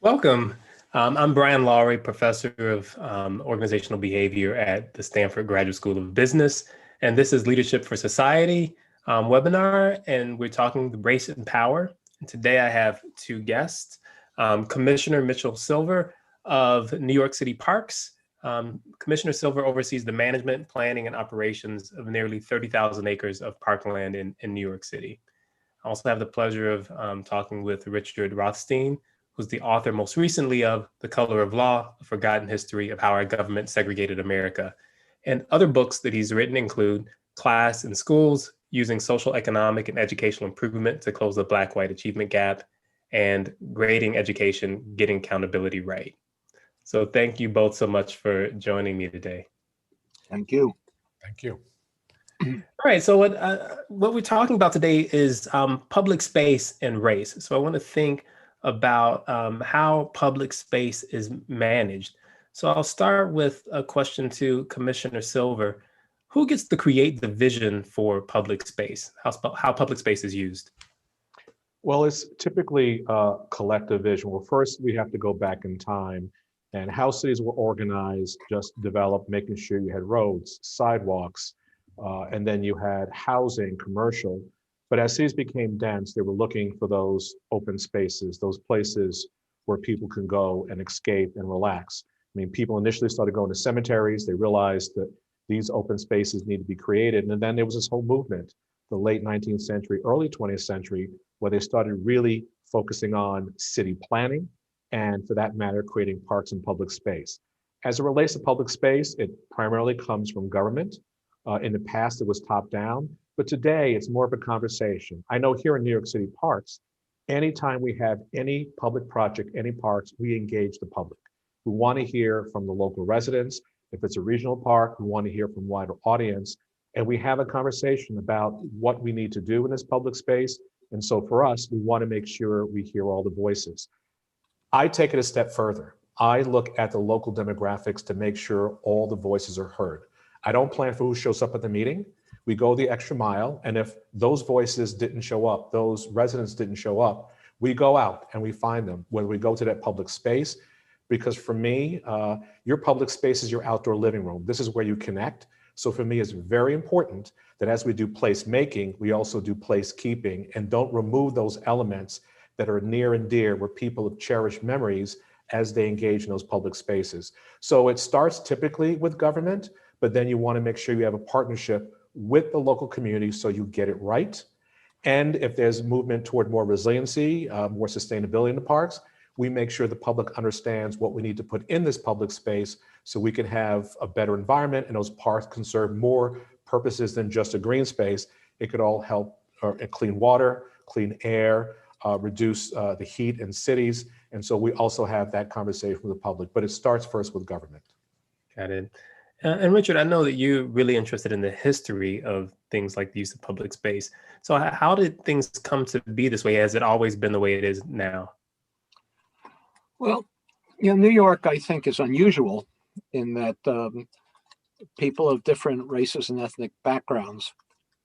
Welcome. I'm Brian Lowery, professor of organizational behavior at the Stanford Graduate School of Business, and this is Leadership for Society webinar, and we're talking the race and power. And today I have two guests, Commissioner Mitchell Silver of New York City Parks. Commissioner Silver oversees the management, planning, and operations of nearly 30,000 acres of parkland in New York City. I also have the pleasure of talking with Richard Rothstein, who's the author most recently of The Color of Law, A Forgotten History of How Our Government Segregated America. And other books that he's written include Class in Schools, Using Social, Economic, and Educational Improvement to Close the Black-White Achievement Gap, and Grading Education, Getting Accountability Right. So thank you both so much for joining me today. Thank you. Thank you. All right, so what we're talking about today is public space and race. So I want to think about how public space is managed. So I'll start with a question to Commissioner Silver. Who gets to create the vision for public space, how public space is used? Well, it's typically a collective vision. Well, first we have to go back in time and how cities were organized, just developed, making sure you had roads, sidewalks, and then you had housing, commercial. But as cities became dense, they were looking for those open spaces, those places where people can go and escape and relax. I mean, people initially started going to cemeteries. They realized that these open spaces need to be created. And then there was this whole movement, the late 19th century, early 20th century, where they started really focusing on city planning and, for that matter, creating parks and public space. As it relates to public space, it primarily comes from government. In the past, it was top down. But today, it's more of a conversation. I know here in New York City Parks, anytime we have any public project, any parks, we engage the public. We want to hear from the local residents. If it's a regional park, we want to hear from a wider audience. And we have a conversation about what we need to do in this public space. And so for us, we want to make sure we hear all the voices. I take it a step further. I look at the local demographics to make sure all the voices are heard. I don't plan for who shows up at the meeting. We go the extra mile, and if those voices didn't show up, those residents didn't show up, we go out and we find them when we go to that public space. Because for me, your public space is your outdoor living room. This is where you connect. So for me, it's very important that as we do place making, we also do place keeping and don't remove those elements that are near and dear where people have cherished memories as they engage in those public spaces. So it starts typically with government, but then you want to make sure you have a partnership with the local community so you get it right. And if there's movement toward more resiliency, more sustainability in the parks, we make sure the public understands what we need to put in this public space so we can have a better environment and those parks can serve more purposes than just a green space. It could all help clean water, clean air, reduce the heat in cities. And so we also have that conversation with the public, but it starts first with government. Got it. And Richard, I know that you're really interested in the history of things like the use of public space. So how did things come to be this way? Has it always been the way it is now? Well, New York, I think, is unusual in that people of different races and ethnic backgrounds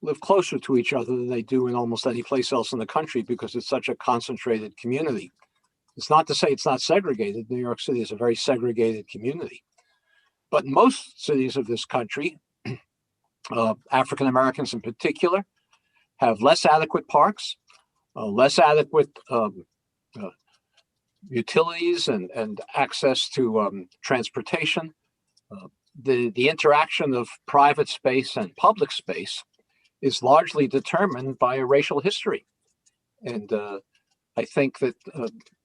live closer to each other than they do in almost any place else in the country because it's such a concentrated community. It's not to say it's not segregated. New York City is a very segregated community. But most cities of this country, African Americans in particular, have less adequate parks, less adequate utilities and access to transportation. The interaction of private space and public space is largely determined by a racial history. And I think that,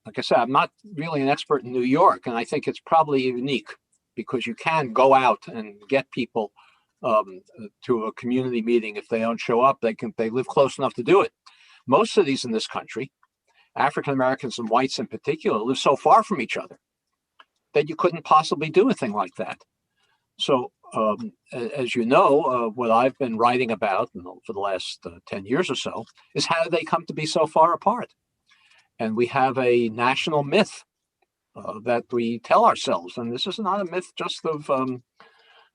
like I said, I'm not really an expert in New York, and I think it's probably unique because you can go out and get people to a community meeting. If they don't show up, they live close enough to do it. Most cities in this country, African Americans and whites in particular, live so far from each other that you couldn't possibly do a thing like that. So, as you know, what I've been writing about for the last 10 years or so is how did they come to be so far apart? And we have a national myth that we tell ourselves. And this is not a myth just of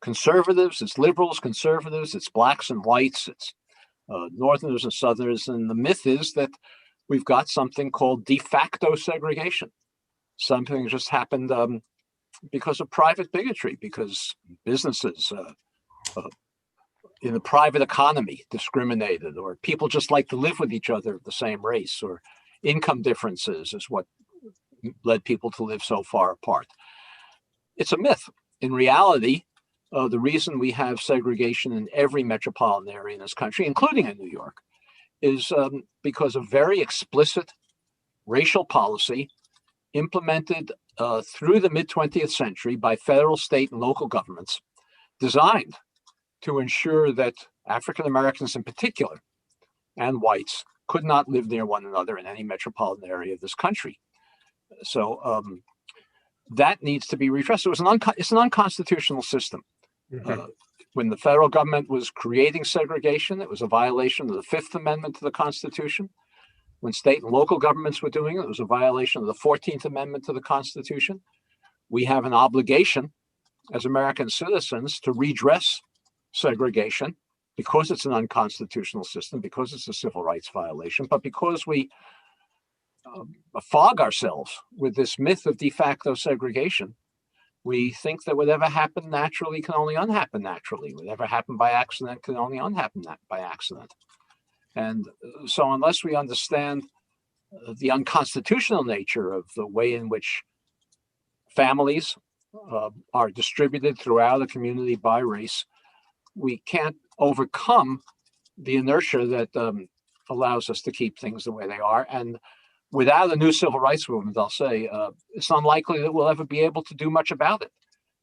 conservatives, it's liberals, conservatives, it's blacks and whites, it's Northerners and Southerners. And the myth is that we've got something called de facto segregation. Something just happened because of private bigotry, because businesses in the private economy discriminated, or people just like to live with each other of the same race, or income differences is what led people to live so far apart. It's a myth. In reality, the reason we have segregation in every metropolitan area in this country, including in New York, is because of very explicit racial policy implemented through the mid-20th century by federal, state, and local governments, designed to ensure that African Americans in particular and whites could not live near one another in any metropolitan area of this country. So that needs to be redressed. It's an unconstitutional system. When the federal government was creating segregation, it was a violation of the Fifth Amendment to the Constitution. When state and local governments were doing it, it was a violation of the 14th Amendment to the Constitution. We have an obligation as American citizens to redress segregation because it's an unconstitutional system, because it's a civil rights violation, but because we fog ourselves with this myth of de facto segregation. We think that whatever happened naturally can only unhappen naturally. Whatever happened by accident can only unhappen by accident. And so unless we understand the unconstitutional nature of the way in which families are distributed throughout a community by race, we can't overcome the inertia that allows us to keep things the way they are. And without a new civil rights movement, I'll say, it's unlikely that we'll ever be able to do much about it.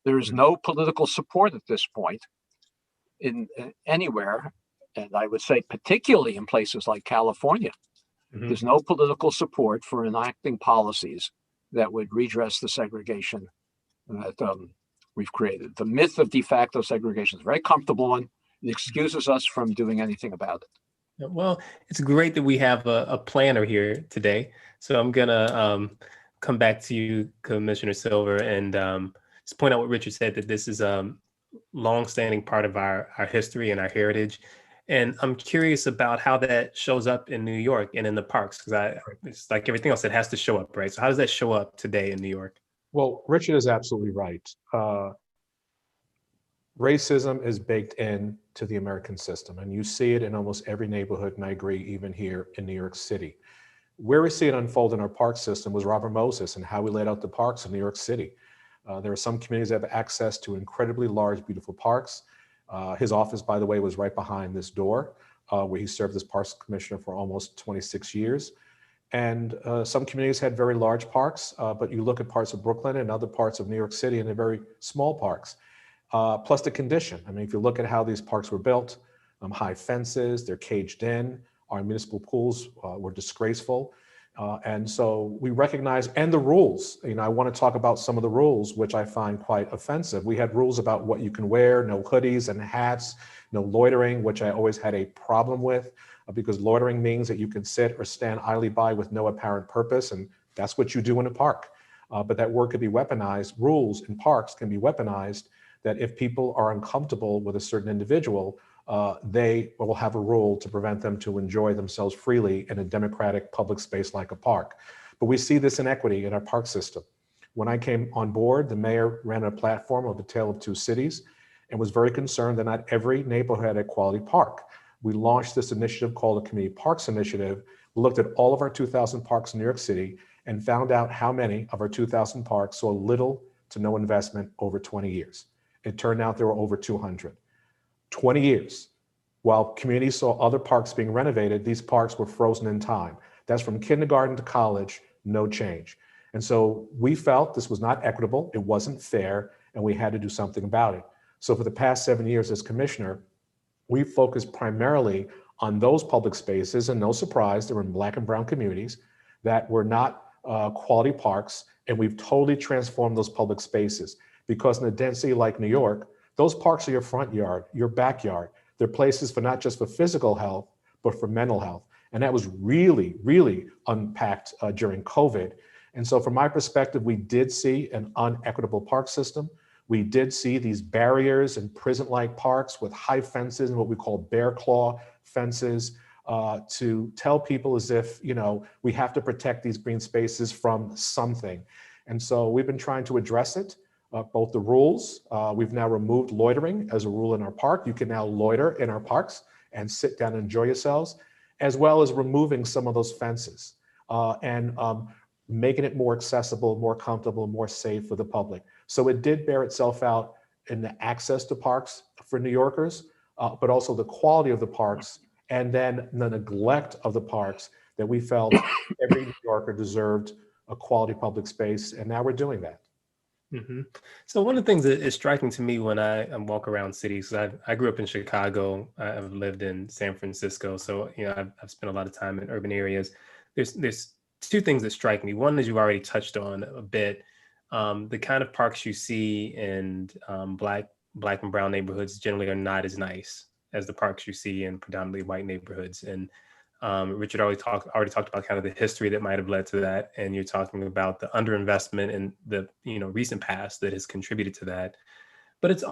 There is no political support at this point in anywhere, and I would say particularly in places like California. There's no political support for enacting policies that would redress the segregation that we've created. The myth of de facto segregation is a very comfortable one. It excuses us from doing anything about it. Well, it's great that we have a planner here today. So I'm going to come back to you, Commissioner Silver, and just point out what Richard said, that this is a longstanding part of our history and our heritage. And I'm curious about how that shows up in New York and in the parks, because it's like everything else, it has to show up, right? So how does that show up today in New York? Well, Richard is absolutely right. Racism is baked into the American system, and you see it in almost every neighborhood, and I agree, even here in New York City. Where we see it unfold in our park system was Robert Moses and how we laid out the parks in New York City. There are some communities that have access to incredibly large, beautiful parks. His office, by the way, was right behind this door, where he served as Parks Commissioner for almost 26 years. And some communities had very large parks, but you look at parts of Brooklyn and other parts of New York City, and they're very small parks. Plus the condition. I mean, if you look at how these parks were built, high fences, they're caged in, our municipal pools were disgraceful. And so we recognize, and the rules, I want to talk about some of the rules, which I find quite offensive. We had rules about what you can wear, no hoodies and hats, no loitering, which I always had a problem with, because loitering means that you can sit or stand idly by with no apparent purpose, and that's what you do in a park. But that word could be weaponized. Rules in parks can be weaponized, that if people are uncomfortable with a certain individual, they will have a rule to prevent them to enjoy themselves freely in a democratic public space like a park. But we see this inequity in our park system. When I came on board, the mayor ran a platform of A Tale of Two Cities and was very concerned that not every neighborhood had a quality park. We launched this initiative called the Community Parks Initiative. We looked at all of our 2,000 parks in New York City and found out how many of our 2,000 parks saw little to no investment over 20 years. It turned out there were over 200. 20 years. While communities saw other parks being renovated, these parks were frozen in time. That's from kindergarten to college, no change. And so we felt this was not equitable, it wasn't fair, and we had to do something about it. So for the past 7 years as commissioner, we focused primarily on those public spaces, and no surprise, there were Black and brown communities that were not quality parks, and we've totally transformed those public spaces. Because in a density like New York, those parks are your front yard, your backyard. They're places for not just for physical health, but for mental health. And that was really, really unpacked during COVID. And so from my perspective, we did see an unequitable park system. We did see these barriers and prison-like parks with high fences and what we call bear claw fences to tell people as if, we have to protect these green spaces from something. And so we've been trying to address it, both the rules. We've now removed loitering as a rule in our park. You can now loiter in our parks and sit down and enjoy yourselves, as well as removing some of those fences and making it more accessible, more comfortable, more safe for the public. So it did bear itself out in the access to parks for New Yorkers, but also the quality of the parks, and then the neglect of the parks, that we felt every New Yorker deserved a quality public space, and now we're doing that. Mm-hmm. So one of the things that is striking to me when I walk around cities, I grew up in Chicago, I've lived in San Francisco, so I've spent a lot of time in urban areas. There's two things that strike me. One is you've already touched on a bit, the kind of parks you see in black and brown neighborhoods generally are not as nice as the parks you see in predominantly white neighborhoods. And Richard already talked about kind of the history that might have led to that, and you're talking about the underinvestment in the recent past that has contributed to that. But it's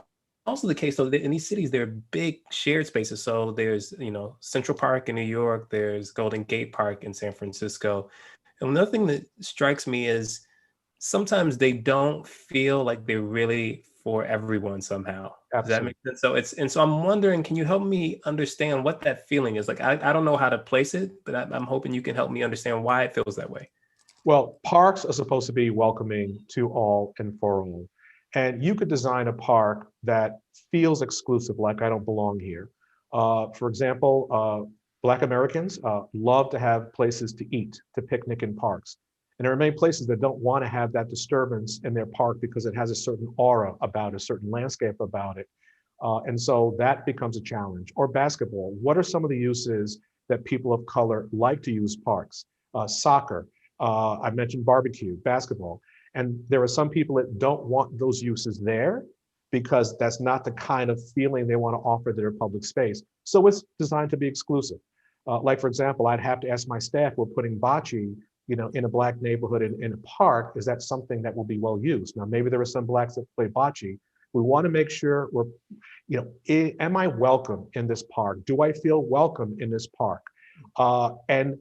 also the case, though, that in these cities there are big shared spaces. So there's Central Park in New York, there's Golden Gate Park in San Francisco. And another thing that strikes me is sometimes they don't feel like they're really for everyone somehow. Absolutely. Does that make sense? So I'm wondering, can you help me understand what that feeling is? Like, I don't know how to place it, but I'm hoping you can help me understand why it feels that way. Well, parks are supposed to be welcoming to all and for all. And you could design a park that feels exclusive, like I don't belong here. For example, Black Americans love to have places to eat, to picnic in parks. And there are many places that don't want to have that disturbance in their park because it has a certain aura about it, a certain landscape about it. And so that becomes a challenge. Or basketball. What are some of the uses that people of color like to use parks? Soccer. I mentioned barbecue, basketball. And there are some people that don't want those uses there because that's not the kind of feeling they want to offer to their public space. So it's designed to be exclusive. Like, for example, I'd have to ask my staff, we're putting bocce in a Black neighborhood in a park, is that something that will be well used? Now, maybe there are some Blacks that play bocce. We want to make sure we're, am I welcome in this park? Do I feel welcome in this park? And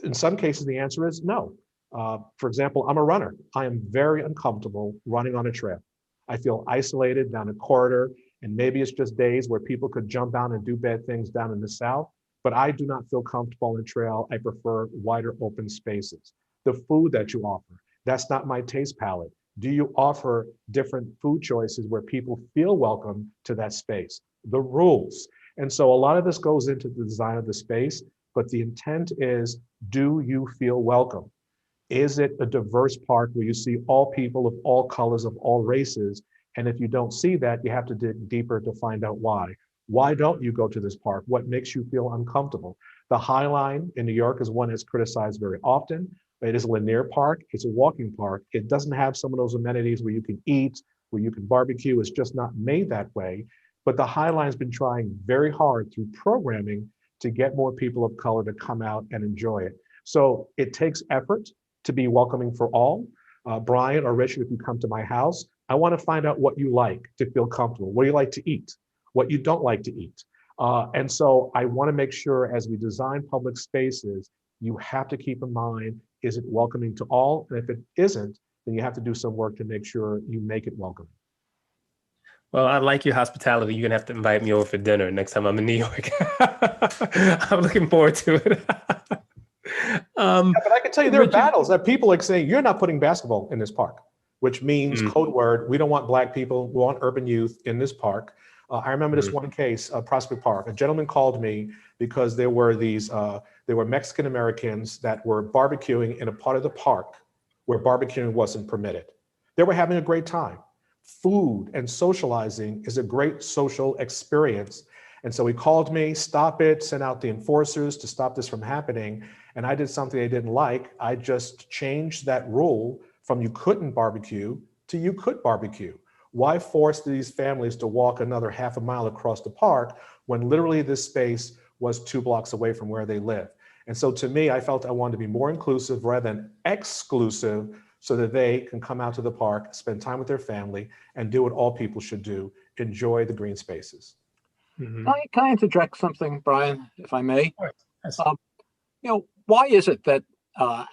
in some cases, the answer is no. For example, I'm a runner. I am very uncomfortable running on a trail. I feel isolated down a corridor, and maybe it's just days where people could jump down and do bad things down in the South. But I do not feel comfortable on a trail. I prefer wider open spaces. The food that you offer, that's not my taste palette. Do you offer different food choices where people feel welcome to that space? The rules. And so a lot of this goes into the design of the space, but the intent is, do you feel welcome? Is it a diverse park where you see all people of all colors, of all races? And if you don't see that, you have to dig deeper to find out why. Why don't you go to this park? What makes you feel uncomfortable? The High Line in New York is one that's criticized very often. It is a linear park. It's a walking park. It doesn't have some of those amenities where you can eat, where you can barbecue. It's just not made that way. But the High Line's been trying very hard through programming to get more people of color to come out and enjoy it. So it takes effort to be welcoming for all. Brian or Richard, if you come to my house, I want to find out what you like to feel comfortable. What do you like to eat? What you don't like to eat. And so I want to make sure as we design public spaces, you have to keep in mind, is it welcoming to all? And if it isn't, then you have to do some work to make sure you make it welcoming. Well, I like your hospitality. You're going to have to invite me over for dinner next time I'm in New York. I'm looking forward to it. Yeah, but I can tell you there are battles that people like saying, you're not putting basketball in this park, which means code word, we don't want Black people, we want urban youth in this park. I remember this one case, Prospect Park. A gentleman called me because there were Mexican Americans that were barbecuing in a part of the park where barbecuing wasn't permitted. They were having a great time. Food and socializing is a great social experience. And so he called me, stop it, sent out the enforcers to stop this from happening. And I did something I didn't like. I just changed that rule from you couldn't barbecue to you could barbecue. Why force these families to walk another half a mile across the park when literally this space was 2 blocks away from where they live? And so to me, I felt I wanted to be more inclusive rather than exclusive so that they can come out to the park, spend time with their family, and do what all people should do, enjoy the green spaces. Can I interject something, Brian, if I may? Yes. Why is it that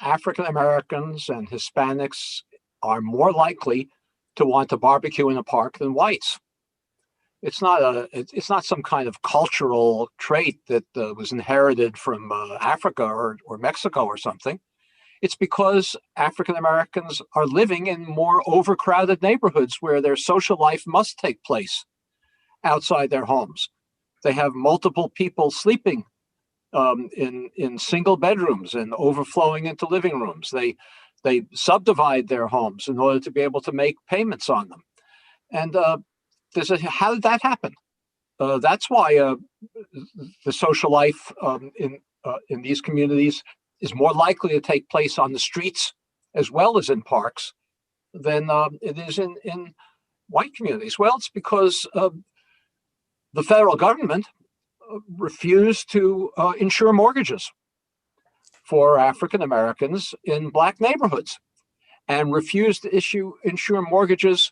African Americans and Hispanics are more likely to want to barbecue in a park than whites. It's not some kind of cultural trait that was inherited from Africa or Mexico or something. It's because African Americans are living in more overcrowded neighborhoods where their social life must take place outside their homes. They have multiple people sleeping in single bedrooms and overflowing into living rooms. They subdivide their homes in order to be able to make payments on them. And how did that happen? That's why the social life in these communities is more likely to take place on the streets as well as in parks than it is in white communities. Well, it's because the federal government refused to insure mortgages for African Americans in Black neighborhoods, and refused to insure mortgages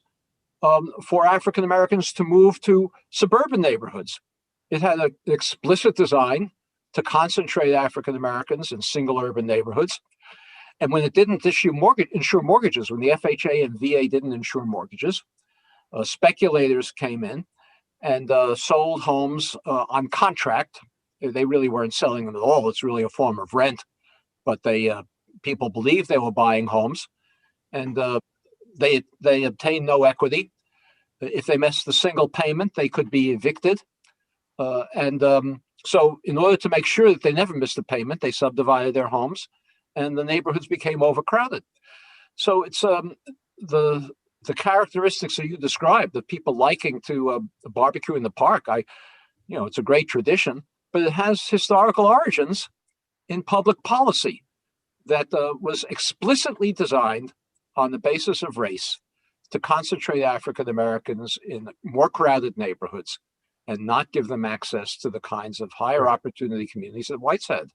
for African Americans to move to suburban neighborhoods. It had an explicit design to concentrate African Americans in single urban neighborhoods. And when it didn't insure mortgages, when the FHA and VA didn't insure mortgages, speculators came in and sold homes on contract. They really weren't selling them at all. It's really a form of rent, but people believed they were buying homes, and they obtained no equity. If they missed the single payment, they could be evicted. So in order to make sure that they never missed a payment, they subdivided their homes, and the neighborhoods became overcrowded. So it's the characteristics that you described, of people liking to barbecue in the park. It's a great tradition, but it has historical origins in public policy that was explicitly designed on the basis of race to concentrate African Americans in more crowded neighborhoods and not give them access to the kinds of higher opportunity communities that whites had.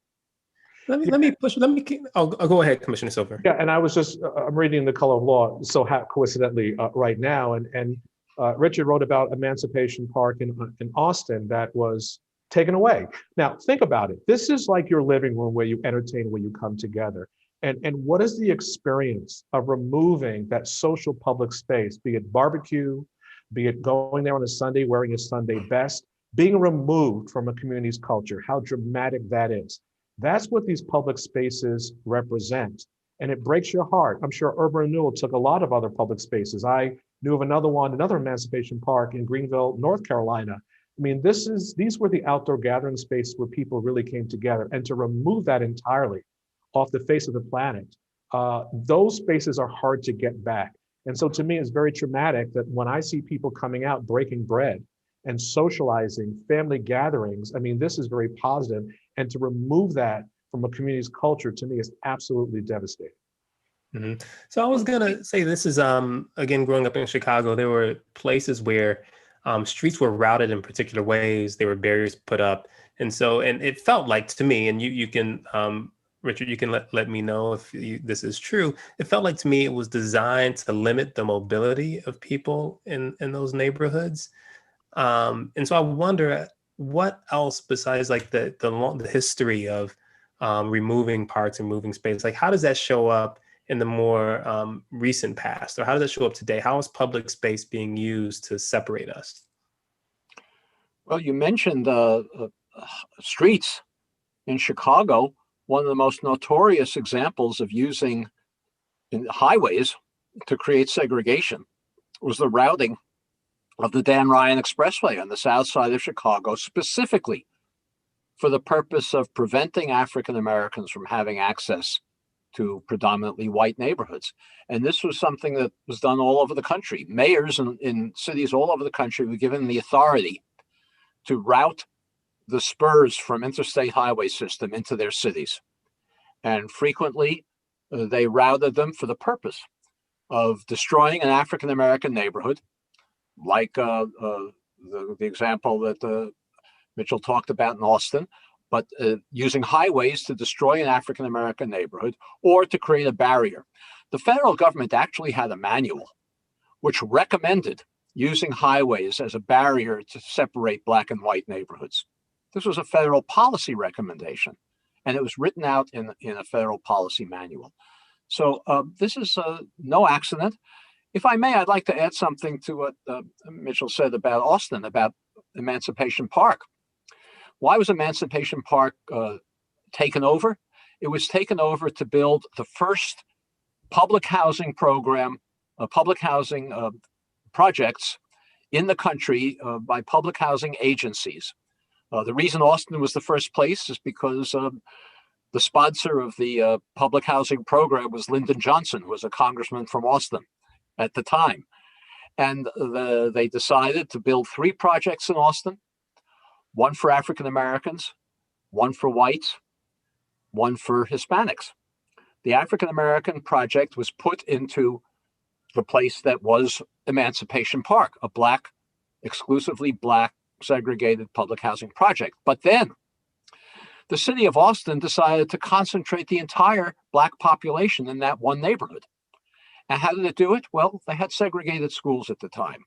I'll go ahead, Commissioner Silver. Yeah, and I'm reading The Color of Law, so coincidentally right now, and Richard wrote about Emancipation Park in Austin that was taken away. Now, think about it. This is like your living room where you entertain, where you come together. And what is the experience of removing that social public space, be it barbecue, be it going there on a Sunday, wearing a Sunday best, being removed from a community's culture, how dramatic that is. That's what these public spaces represent. And it breaks your heart. I'm sure urban renewal took a lot of other public spaces. I knew of another Emancipation Park in Greenville, North Carolina. I mean, these were the outdoor gathering spaces where people really came together. And to remove that entirely off the face of the planet, those spaces are hard to get back. And so to me, it's very traumatic that when I see people coming out, breaking bread and socializing, family gatherings, I mean, this is very positive. And to remove that from a community's culture, to me, is absolutely devastating. Mm-hmm. So I was going to say, this is, again, growing up in Chicago, there were places where streets were routed in particular ways. There were barriers put up. And it felt like, to me, and you can, Richard, you can let me know if this is true. It felt like to me it was designed to limit the mobility of people in those neighborhoods. And so I wonder what else besides like the history of removing parks and moving space, like how does that show up in the more recent past, or how does that show up today? How is public space being used to separate us? Well, you mentioned streets in Chicago. One of the most notorious examples of using highways to create segregation was the routing of the Dan Ryan Expressway on the south side of Chicago, specifically for the purpose of preventing African Americans from having access to predominantly white neighborhoods. And this was something that was done all over the country. Mayors in cities all over the country were given the authority to route the spurs from interstate highway system into their cities. And frequently, they routed them for the purpose of destroying an African American neighborhood, like the example that Mitchell talked about in Austin, but using highways to destroy an African American neighborhood or to create a barrier. The federal government actually had a manual which recommended using highways as a barrier to separate Black and white neighborhoods. This was a federal policy recommendation, and it was written out in a federal policy manual. So this is no accident. If I may, I'd like to add something to what Mitchell said about Austin, about Emancipation Park. Why was Emancipation Park taken over? It was taken over to build the first public housing program, public housing projects in the country by public housing agencies. The reason Austin was the first place is because the sponsor of the public housing program was Lyndon Johnson, who was a congressman from Austin at the time. And they decided to build 3 projects in Austin, one for African Americans, one for whites, one for Hispanics. The African American project was put into the place that was Emancipation Park, a exclusively black, segregated public housing project. But then the city of Austin decided to concentrate the entire black population in that one neighborhood. And how did it do it? Well, they had segregated schools at the time.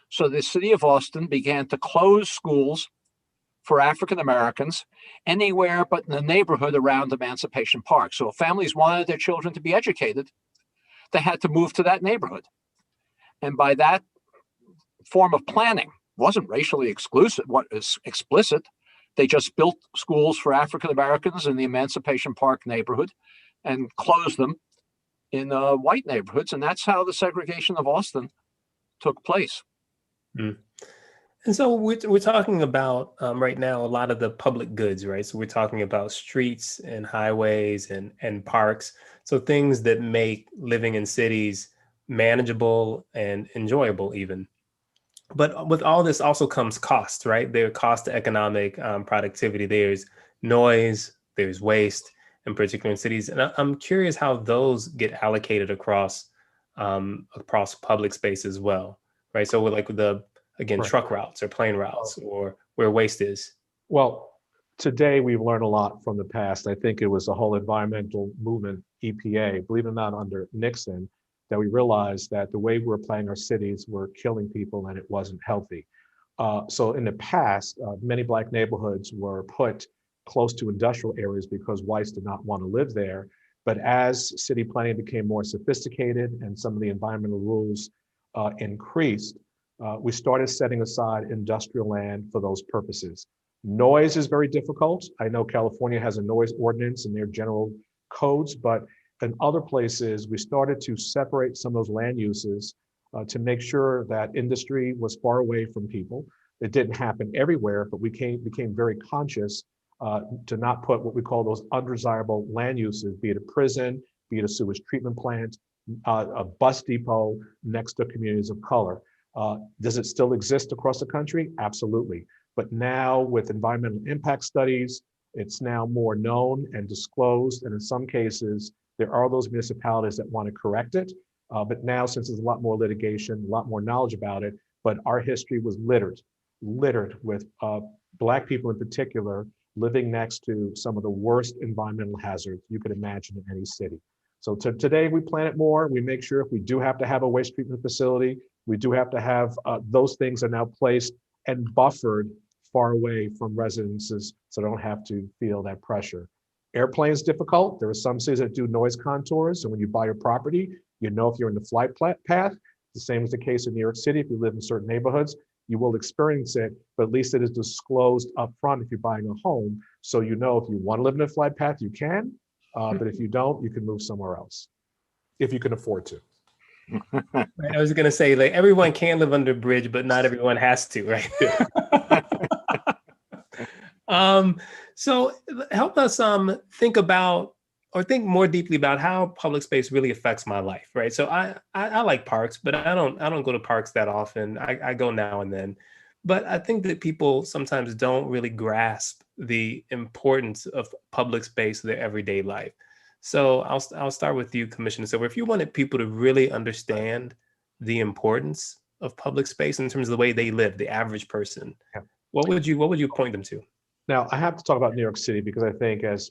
So the city of Austin began to close schools for African Americans anywhere but in the neighborhood around Emancipation Park. So if families wanted their children to be educated, they had to move to that neighborhood. And by that form of planning, wasn't racially exclusive, what is explicit. They just built schools for African Americans in the Emancipation Park neighborhood and closed them in white neighborhoods. And that's how the segregation of Austin took place. Mm. And so we're talking about right now a lot of the public goods, right? So we're talking about streets and highways and parks. So things that make living in cities manageable and enjoyable even. But with all this also comes cost, right? There are cost to economic productivity. There's noise, there's waste, in particular in cities. And I'm curious how those get allocated across public space as well, right? So with like again, Right. truck routes or plane routes or where waste is. Well, today we've learned a lot from the past. I think it was the whole environmental movement, EPA, believe it or not, under Nixon, that we realized that the way we were planning our cities were killing people and it wasn't healthy. So in the past, many Black neighborhoods were put close to industrial areas because whites did not want to live there. But as city planning became more sophisticated and some of the environmental rules increased, we started setting aside industrial land for those purposes. Noise is very difficult. I know California has a noise ordinance in their general codes, but in other places, we started to separate some of those land uses to make sure that industry was far away from people. It didn't happen everywhere, but we became very conscious to not put what we call those undesirable land uses, be it a prison, be it a sewage treatment plant, a bus depot next to communities of color. Does it still exist across the country? Absolutely. But now with environmental impact studies, it's now more known and disclosed. And in some cases, there are those municipalities that want to correct it. But now, since there's a lot more litigation, a lot more knowledge about it, but our history was littered with Black people in particular living next to some of the worst environmental hazards you could imagine in any city. So today we plan it more. We make sure if we do have to have a waste treatment facility, we do have to have those things are now placed and buffered far away from residences so they don't have to feel that pressure. Airplanes difficult. There are some cities that do noise contours. And when you buy your property, you know if you're in the flight path. The same is the case in New York City. If you live in certain neighborhoods, you will experience it, but at least it is disclosed up front if you're buying a home. So you know if you want to live in a flight path, you can. But if you don't, you can move somewhere else, if you can afford to. I was going to say, like, everyone can live under a bridge, but not everyone has to, right? So help us think about or think more deeply about how public space really affects my life, right? So I like parks, but I don't go to parks that often. I go now and then. But I think that people sometimes don't really grasp the importance of public space in their everyday life. So I'll start with you, Commissioner Silver. If you wanted people to really understand the importance of public space in terms of the way they live, the average person, Yeah. what would you point them to? Now, I have to talk about New York City because I think, as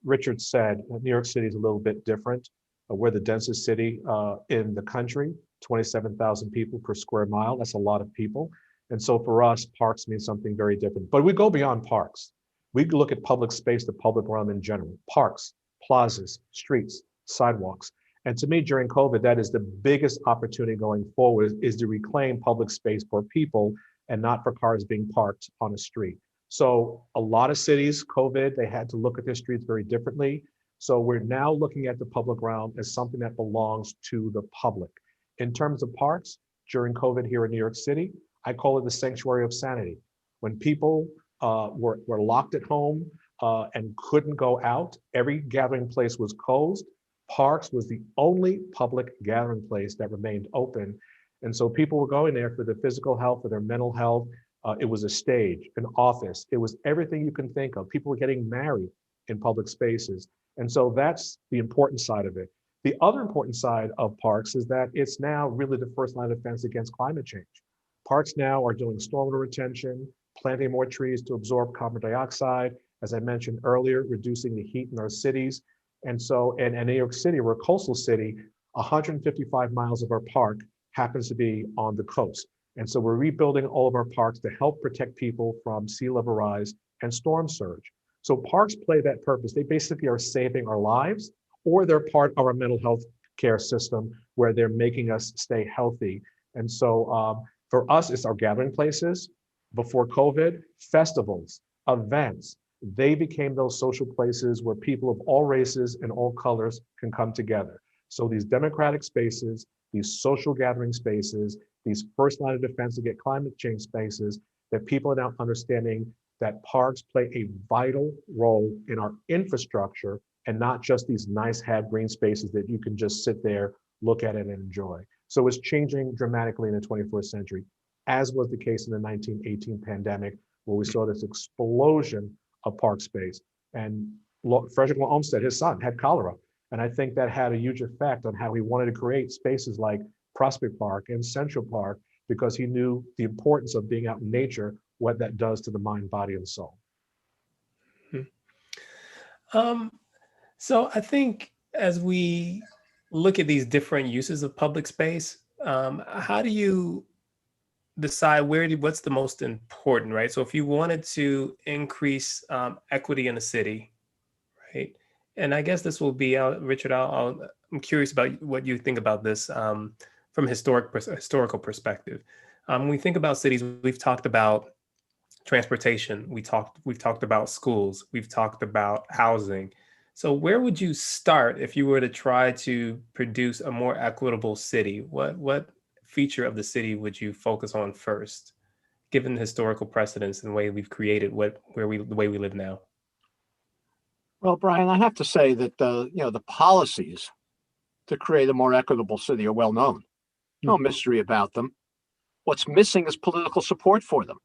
Richard said, New York City is a little bit different. We're the densest city in the country, 27,000 people per square mile. That's a lot of people. And so for us, parks mean something very different. But we go beyond parks. We look at public space, the public realm in general, parks, plazas, streets. sidewalks. And to me, during COVID, that is the biggest opportunity going forward is to reclaim public space for people and not for cars being parked on a street. So a lot of cities, COVID, they had to look at their streets very differently. So we're now looking at the public realm as something that belongs to the public. In terms of parks, during COVID here in New York City, I call it the sanctuary of sanity. When people were locked at home and couldn't go out, every gathering place was closed. Parks was the only public gathering place that remained open. And so people were going there for their physical health, for their mental health. It was a stage, an office. It was everything you can think of. People were getting married in public spaces. And so that's the important side of it. The other important side of parks is that it's now really the first line of defense against climate change. Parks now are doing stormwater retention, planting more trees to absorb carbon dioxide, as I mentioned earlier, reducing the heat in our cities. And so, and New York City, we're a coastal city, 155 miles of our park happens to be on the coast. And so we're rebuilding all of our parks to help protect people from sea level rise and storm surge. So parks play that purpose. They basically are saving our lives, or they're part of our mental health care system where they're making us stay healthy. And so for us, it's our gathering places. Before COVID, festivals, events, they became those social places where people of all races and all colors can come together. So these democratic spaces, these social gathering spaces, these first line of defense against climate change spaces, that people are now understanding that parks play a vital role in our infrastructure and not just these nice have green spaces that you can just sit there, look at it and enjoy. So it's changing dramatically in the 21st century, as was the case in the 1918 pandemic, where we saw this explosion of park space. And Frederick Olmsted, his son, had cholera. And I think that had a huge effect on how he wanted to create spaces like Prospect Park and Central Park, because he knew the importance of being out in nature, what that does to the mind, body, and soul. So I think as we look at these different uses of public space, how do you decide what's the most important, right? So if you wanted to increase equity in a city, right? And I guess this will be, Richard, I'm curious about what you think about this from a historical perspective. When we think about cities, we've talked about transportation, we've talked about schools, we've talked about housing. So where would you start if you were to try to produce a more equitable city? What feature of the city would you focus on first, given the historical precedents and the way we've created the way we live now? Well, Brian, I have to say that the policies to create a more equitable city are well known. No mystery about them. What's missing is political support for them.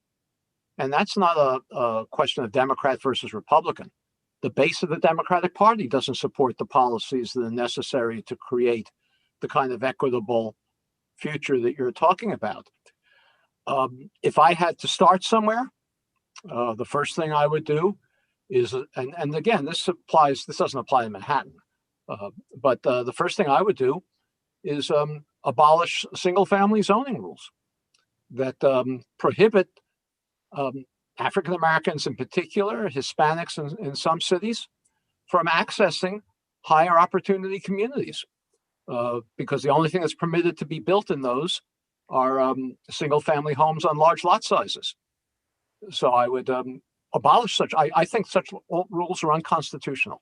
And that's not a question of Democrat versus Republican. The base of the Democratic Party doesn't support the policies that are necessary to create the kind of equitable future that you're talking about. If I had to start somewhere, the first thing I would do is, and again, this doesn't apply to Manhattan, but the first thing I would do is abolish single-family zoning rules that prohibit African Americans in particular, Hispanics in some cities, from accessing higher opportunity communities, because the only thing that's permitted to be built in those are single-family homes on large lot sizes. So I would abolish such. I think such rules are unconstitutional,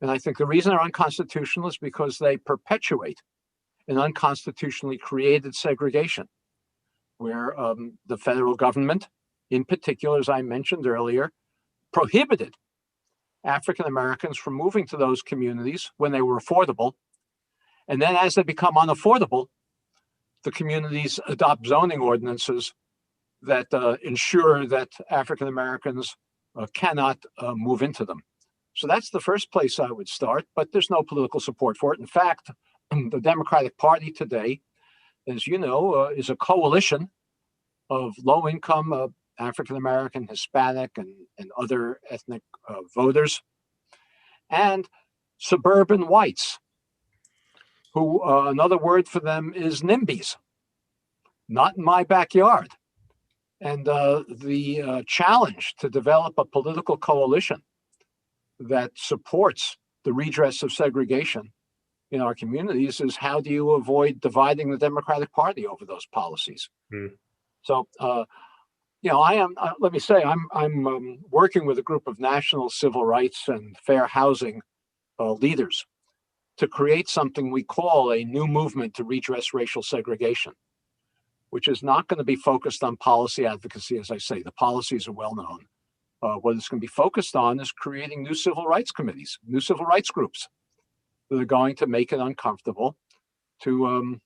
and I think the reason they're unconstitutional is because they perpetuate an unconstitutionally created segregation, where the federal government, in particular, as I mentioned earlier, prohibited African Americans from moving to those communities when they were affordable. And then as they become unaffordable, the communities adopt zoning ordinances that ensure that African Americans cannot move into them. So that's the first place I would start, but there's no political support for it. In fact, the Democratic Party today, as you know, is a coalition of low-income African American, Hispanic, and other ethnic voters, and suburban whites, who another word for them is NIMBYs, not in my backyard. And the challenge to develop a political coalition that supports the redress of segregation in our communities is how do you avoid dividing the Democratic Party over those policies? So, let me say, I'm working with a group of national civil rights and fair housing leaders to create something we call a new movement to redress racial segregation, which is not going to be focused on policy advocacy. As I say, the policies are well known. What it's going to be focused on is creating new civil rights committees, new civil rights groups that are going to make it uncomfortable to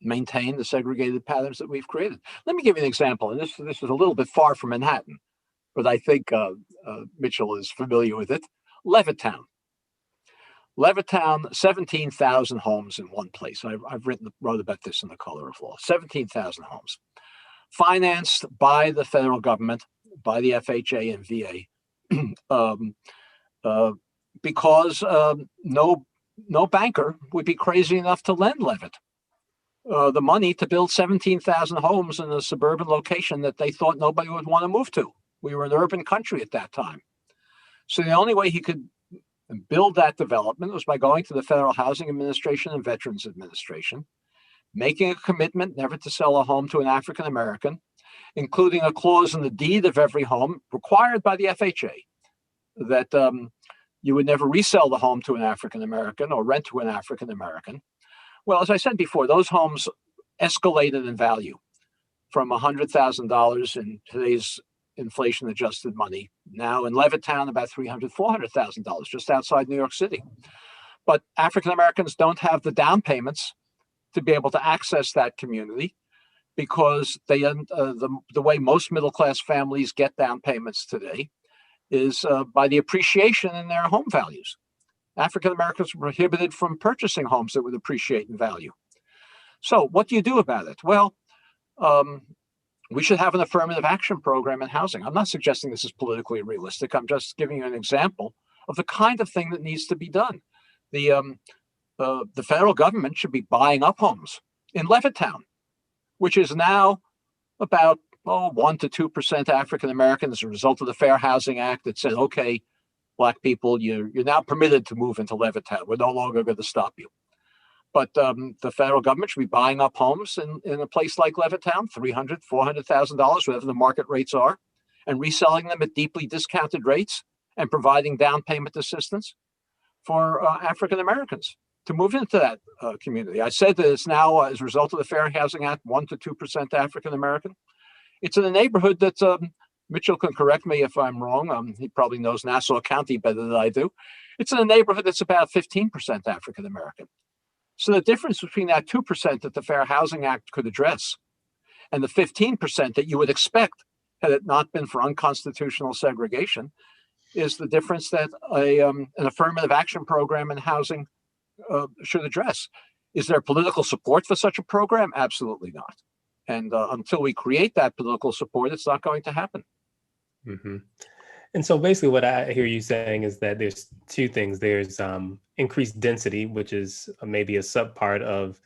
maintain the segregated patterns that we've created. Let me give you an example, and this is a little bit far from Manhattan, but I think Mitchell is familiar with it. Levittown, 17,000 homes in one place. I've wrote about this in The Color of Law. 17,000 homes, financed by the federal government, by the FHA and VA, because no banker would be crazy enough to lend Levitt the money to build 17,000 homes in a suburban location that they thought nobody would want to move to. We were an urban country at that time. So the only way he could build that development was by going to the Federal Housing Administration and Veterans Administration, making a commitment never to sell a home to an African American, including a clause in the deed of every home required by the FHA that you would never resell the home to an African American or rent to an African American. Well, as I said before, those homes escalated in value from $100,000 in today's inflation-adjusted money. Now in Levittown, about $300,000, $400,000, just outside New York City. But African Americans don't have the down payments to be able to access that community because the way most middle-class families get down payments today is by the appreciation in their home values. African Americans were prohibited from purchasing homes that would appreciate in value. So what do you do about it? Well, we should have an affirmative action program in housing. I'm not suggesting this is politically realistic. I'm just giving you an example of the kind of thing that needs to be done. The federal government should be buying up homes in Levittown, which is now about 1 to 2% African American as a result of the Fair Housing Act that said, okay, Black people, you're now permitted to move into Levittown. We're no longer going to stop you. But the federal government should be buying up homes in a place like Levittown, $300,000, $400,000, whatever the market rates are, and reselling them at deeply discounted rates and providing down payment assistance for African Americans to move into that community. I said that it's now, as a result of the Fair Housing Act, 1 to 2% African American. It's in a neighborhood that's Mitchell can correct me if I'm wrong. He probably knows Nassau County better than I do. It's in a neighborhood that's about 15% African American. So the difference between that 2% that the Fair Housing Act could address and the 15% that you would expect had it not been for unconstitutional segregation is the difference that an affirmative action program in housing should address. Is there political support for such a program? Absolutely not. And until we create that political support, it's not going to happen. Mm-hmm. And so basically what I hear you saying is that there's two things. There's increased density, which is maybe a subpart of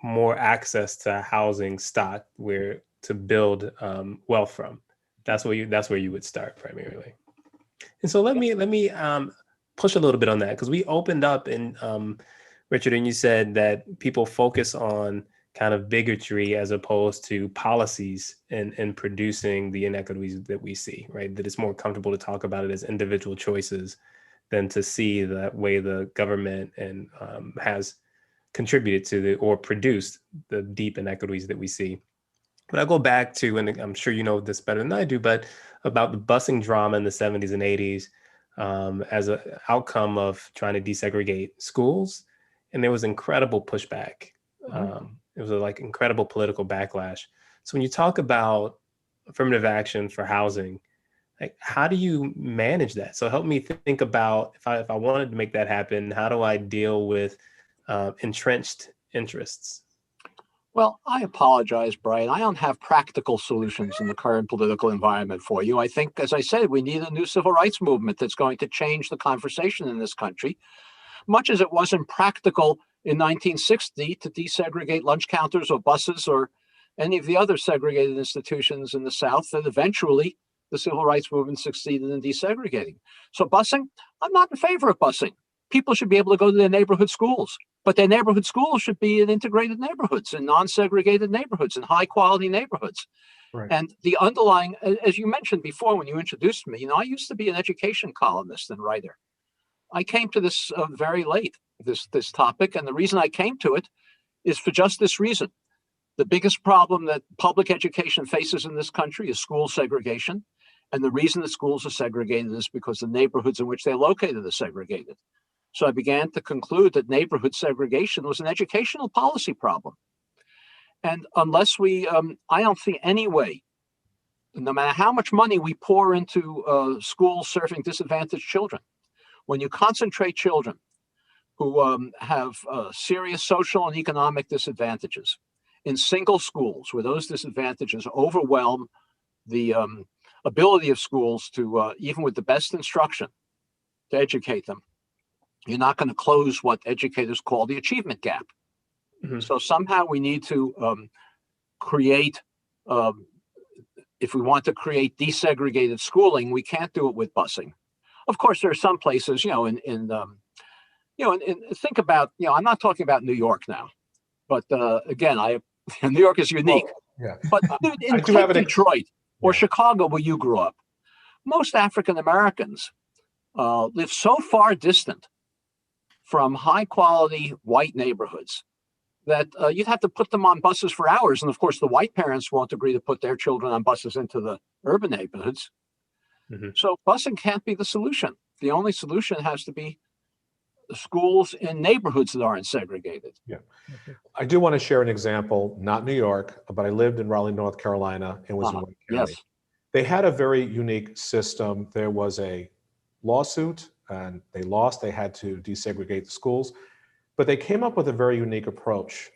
more access to housing stock where to build wealth from. That's where you would start primarily. And so let me push a little bit on that, because we opened up in Richard, and you said that people focus on kind of bigotry as opposed to policies in producing the inequities that we see, right? That it's more comfortable to talk about it as individual choices than to see the way the government and has contributed to or produced the deep inequities that we see. But I go back to, and I'm sure you know this better than I do, but about the busing drama in the 70s and 80s as an outcome of trying to desegregate schools. And there was incredible pushback. It was like incredible political backlash. So when you talk about affirmative action for housing, like how do you manage that? So help me think about if I wanted to make that happen, how do I deal with entrenched interests? Well, I apologize, Brian. I don't have practical solutions in the current political environment for you. I think, as I said, we need a new civil rights movement that's going to change the conversation in this country, much as it wasn't practical in 1960 to desegregate lunch counters or buses or any of the other segregated institutions in the South that eventually the civil rights movement succeeded in desegregating. So busing, I'm not in favor of busing. people should be able to go to their neighborhood schools, but their neighborhood schools should be in integrated neighborhoods and non-segregated neighborhoods and high quality neighborhoods. Right. And the underlying, as you mentioned before when you introduced me, I used to be an education columnist and writer. I came to this very late, this topic, and the reason I came to it is for just this reason. The biggest problem that public education faces in this country is school segregation. And the reason that schools are segregated is because the neighborhoods in which they're located are segregated. So I began to conclude that neighborhood segregation was an educational policy problem. And unless I don't see any way, no matter how much money we pour into schools serving disadvantaged children, when you concentrate children who have serious social and economic disadvantages in single schools where those disadvantages overwhelm the ability of schools to, even with the best instruction, to educate them, you're not going to close what educators call the achievement gap. Mm-hmm. So somehow we need to create, if we want to create desegregated schooling, we can't do it with busing. Of course, there are some places, think about, I'm not talking about New York now, but again, New York is unique. Well, yeah. But in Detroit or Chicago, where you grew up, most African Americans live so far distant from high quality white neighborhoods that you'd have to put them on buses for hours. And of course, the white parents won't agree to put their children on buses into the urban neighborhoods. Mm-hmm. So busing can't be the solution. The only solution has to be schools in neighborhoods that aren't segregated. Yeah. I do want to share an example, not New York, but I lived in Raleigh, North Carolina, and was in Wayne County. Yes. They had a very unique system. There was a lawsuit and they lost. They had to desegregate the schools, but they came up with a very unique approach.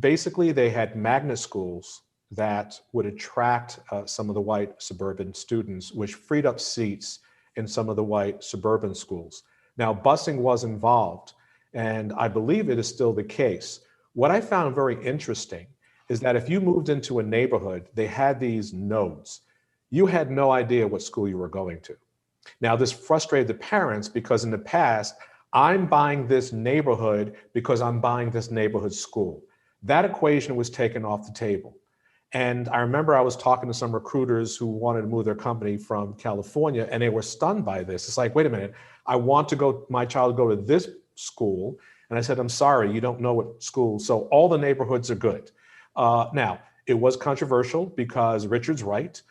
Basically, they had magnet schools that would attract some of the white suburban students, which freed up seats in some of the white suburban schools. Now, busing was involved, and I believe it is still the case. What I found very interesting is that if you moved into a neighborhood, they had these nodes. You had no idea what school you were going to. Now, this frustrated the parents because in the past, I'm buying this neighborhood because I'm buying this neighborhood school. That equation was taken off the table. And I remember I was talking to some recruiters who wanted to move their company from California, and they were stunned by this. It's like, wait a minute, I want my child to go to this school. And I said, I'm sorry, you don't know what school. So all the neighborhoods are good. Now, it was controversial because Richard's right.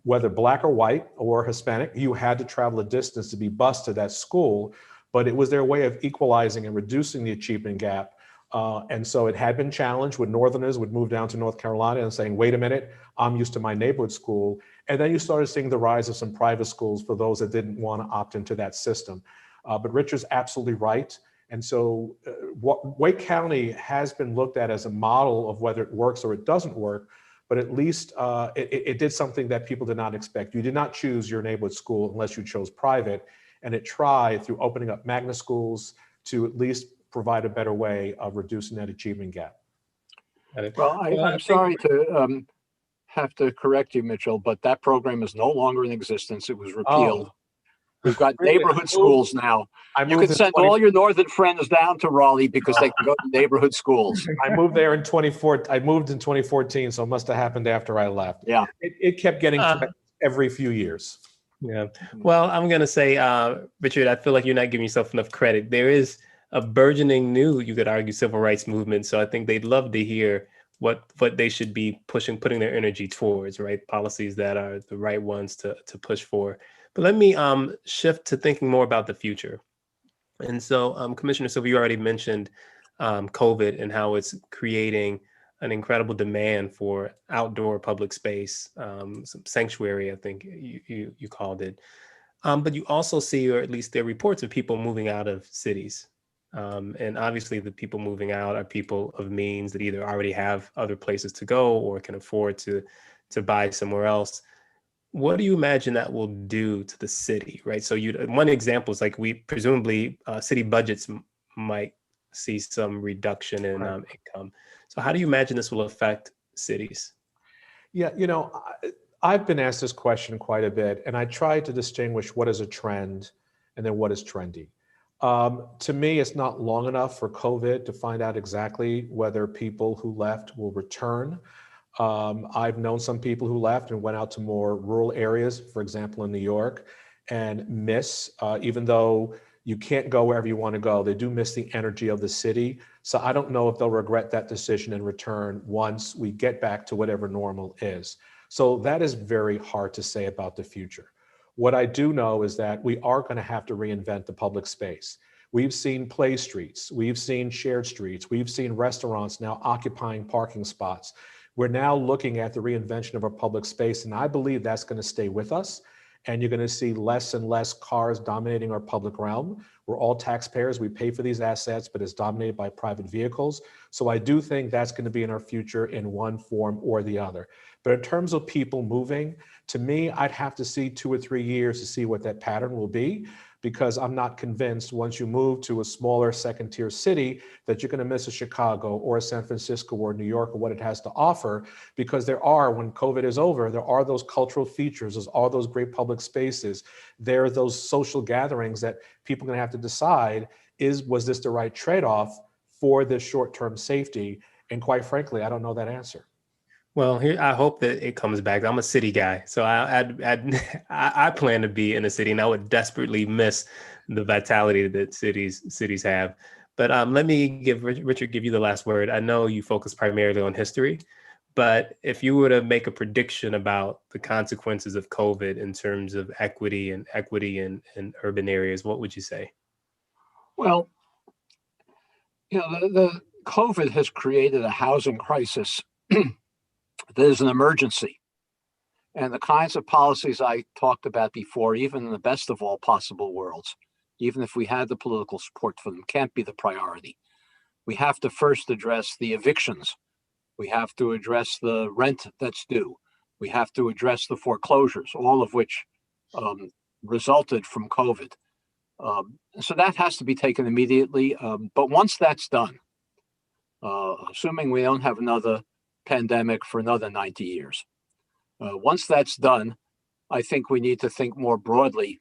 Whether black or white or Hispanic, you had to travel a distance to be bused to that school, but it was their way of equalizing and reducing the achievement gap. And so it had been challenged when Northerners would move down to North Carolina and saying, wait a minute, I'm used to my neighborhood school. And then you started seeing the rise of some private schools for those that didn't want to opt into that system. But Richard's absolutely right. And so Wake County has been looked at as a model of whether it works or it doesn't work, but at least it did something that people did not expect. You did not choose your neighborhood school unless you chose private, and it tried through opening up magnet schools to at least provide a better way of reducing that achievement gap. Well, I'm sorry to have to correct you, Mitchell, but that program is no longer in existence. It was repealed. Oh. We've got neighborhood schools now. You can send all your northern friends down to Raleigh because they can go to neighborhood schools. I moved there in 2014, so it must have happened after I left. Yeah. It kept getting every few years. Yeah. Well, I'm going to say, Richard, I feel like you're not giving yourself enough credit. There is a burgeoning new, you could argue, civil rights movement. So I think they'd love to hear what they should be putting their energy towards, right? Policies that are the right ones to push for. But let me shift to thinking more about the future. And so, Commissioner Silver, you already mentioned COVID and how it's creating an incredible demand for outdoor public space, some sanctuary, I think you called it. But you also see, or at least there are reports of people moving out of cities. And obviously the people moving out are people of means that either already have other places to go or can afford to buy somewhere else. What do you imagine that will do to the city, right? So one example is like we presumably city budgets might see some reduction in income. So how do you imagine this will affect cities? Yeah, I've been asked this question quite a bit, and I try to distinguish what is a trend and then what is trendy. To me, it's not long enough for COVID to find out exactly whether people who left will return. I've known some people who left and went out to more rural areas, for example, in New York, and miss, even though you can't go wherever you want to go, they do miss the energy of the city. So I don't know if they'll regret that decision and return once we get back to whatever normal is. So that is very hard to say about the future. What I do know is that we are going to have to reinvent the public space. We've seen play streets, we've seen shared streets, we've seen restaurants now occupying parking spots. We're now looking at the reinvention of our public space, and I believe that's going to stay with us. And you're going to see less and less cars dominating our public realm. We're all taxpayers, we pay for these assets, but it's dominated by private vehicles. So I do think that's going to be in our future in one form or the other. But in terms of people moving, to me, I'd have to see 2 or 3 years to see what that pattern will be, because I'm not convinced once you move to a smaller second tier city that you're going to miss a Chicago or a San Francisco or New York or what it has to offer, because there are, when COVID is over, there are those cultural features, there's all those great public spaces, there are those social gatherings that people are going to have to decide, was this the right trade-off for this short-term safety? And quite frankly, I don't know that answer. Well, here I hope that it comes back. I'm a city guy, so I plan to be in a city, and I would desperately miss the vitality that cities have. But let me give Richard give you the last word. I know you focus primarily on history, but if you were to make a prediction about the consequences of COVID in terms of equity in urban areas, what would you say? Well, the COVID has created a housing crisis that is an emergency. And the kinds of policies I talked about before, even in the best of all possible worlds, even if we had the political support for them, can't be the priority. We have to first address the evictions. We have to address the rent that's due. We have to address the foreclosures, all of which resulted from COVID. So that has to be taken immediately. But once that's done, assuming we don't have another pandemic for another 90 years. Once that's done, I think we need to think more broadly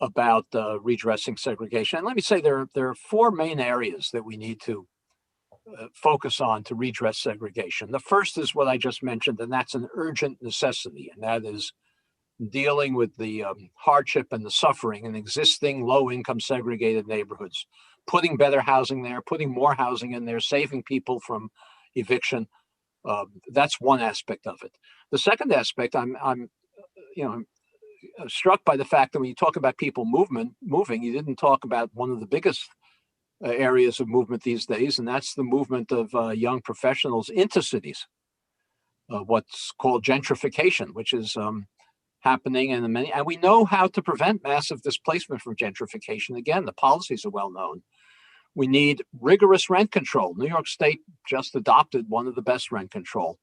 about redressing segregation. And let me say there are 4 main areas that we need to focus on to redress segregation. The first is what I just mentioned, and that's an urgent necessity, and that is dealing with the hardship and the suffering in existing low-income segregated neighborhoods, putting better housing there, putting more housing in there, saving people from eviction. That's one aspect of it. The second aspect, I'm struck by the fact that when you talk about people moving, you didn't talk about one of the biggest areas of movement these days, and that's the movement of young professionals into cities. What's called gentrification, which is happening in many, and we know how to prevent massive displacement from gentrification. Again, the policies are well known. We need rigorous rent control. New York State just adopted one of the best rent control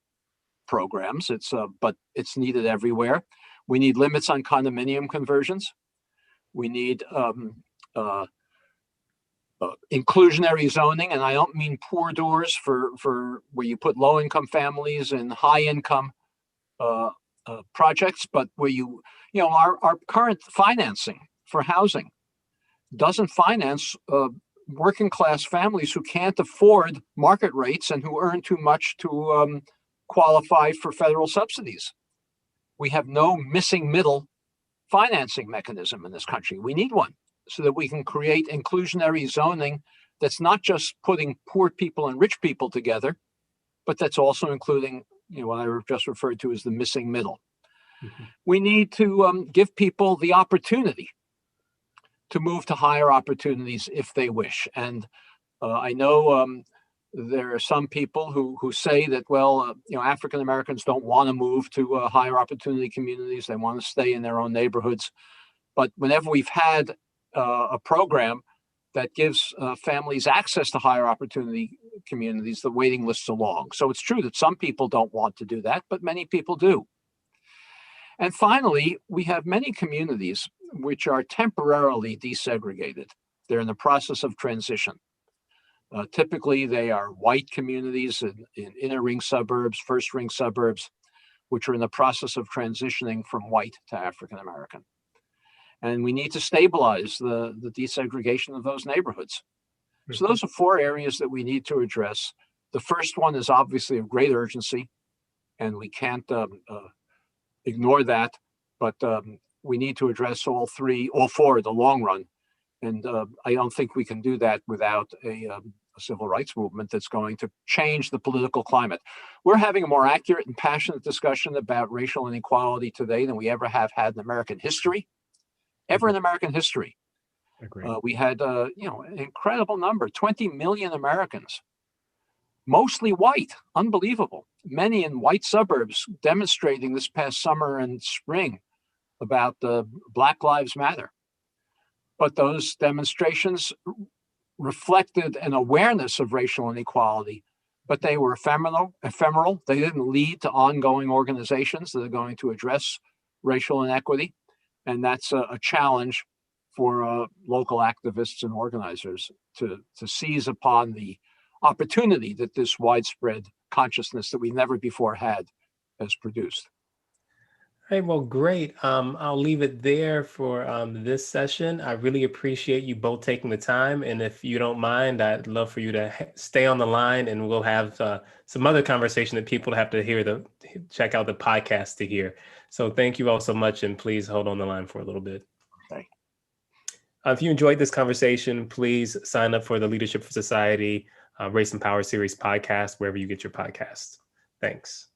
programs. But it's needed everywhere. We need limits on condominium conversions. We need inclusionary zoning, and I don't mean poor doors for where you put low-income families and high-income projects, but where our current financing for housing doesn't finance working class families who can't afford market rates and who earn too much to qualify for federal subsidies. We have no missing middle financing mechanism in this country. We need one so that we can create inclusionary zoning that's not just putting poor people and rich people together, but that's also including what I just referred to as the missing middle. Mm-hmm. We need to give people the opportunity to move to higher opportunities if they wish. And I know there are some people who say that, African Americans don't want to move to higher opportunity communities. They want to stay in their own neighborhoods. But whenever we've had a program that gives families access to higher opportunity communities, the waiting lists are long. So it's true that some people don't want to do that, but many people do. And finally, we have many communities which are temporarily desegregated. They're in the process of transition. Typically, they are white communities in inner ring suburbs, first ring suburbs, which are in the process of transitioning from white to African American. and we need to stabilize the desegregation of those neighborhoods. So those are 4 areas that we need to address. The first one is obviously of great urgency, and we can't ignore that, but we need to address all 4 in the long run. And I don't think we can do that without a civil rights movement that's going to change the political climate. We're having a more accurate and passionate discussion about racial inequality today than we ever have had in American history. Ever in American history. We had an incredible number, 20 million Americans, mostly white, unbelievable. Many in white suburbs demonstrating this past summer and spring about Black Lives Matter. But those demonstrations reflected an awareness of racial inequality, but they were ephemeral. They didn't lead to ongoing organizations that are going to address racial inequity. And that's a challenge for local activists and organizers to seize upon the opportunity that this widespread consciousness that we never before had has produced. All right, well, great. I'll leave it there for this session. I really appreciate you both taking the time. And if you don't mind, I'd love for you to stay on the line, and we'll have some other conversation that people have to check out the podcast to hear. So thank you all so much, and please hold on the line for a little bit. Okay. If you enjoyed this conversation, please sign up for the Leadership for Society Race and Power Series podcast, wherever you get your podcasts. Thanks.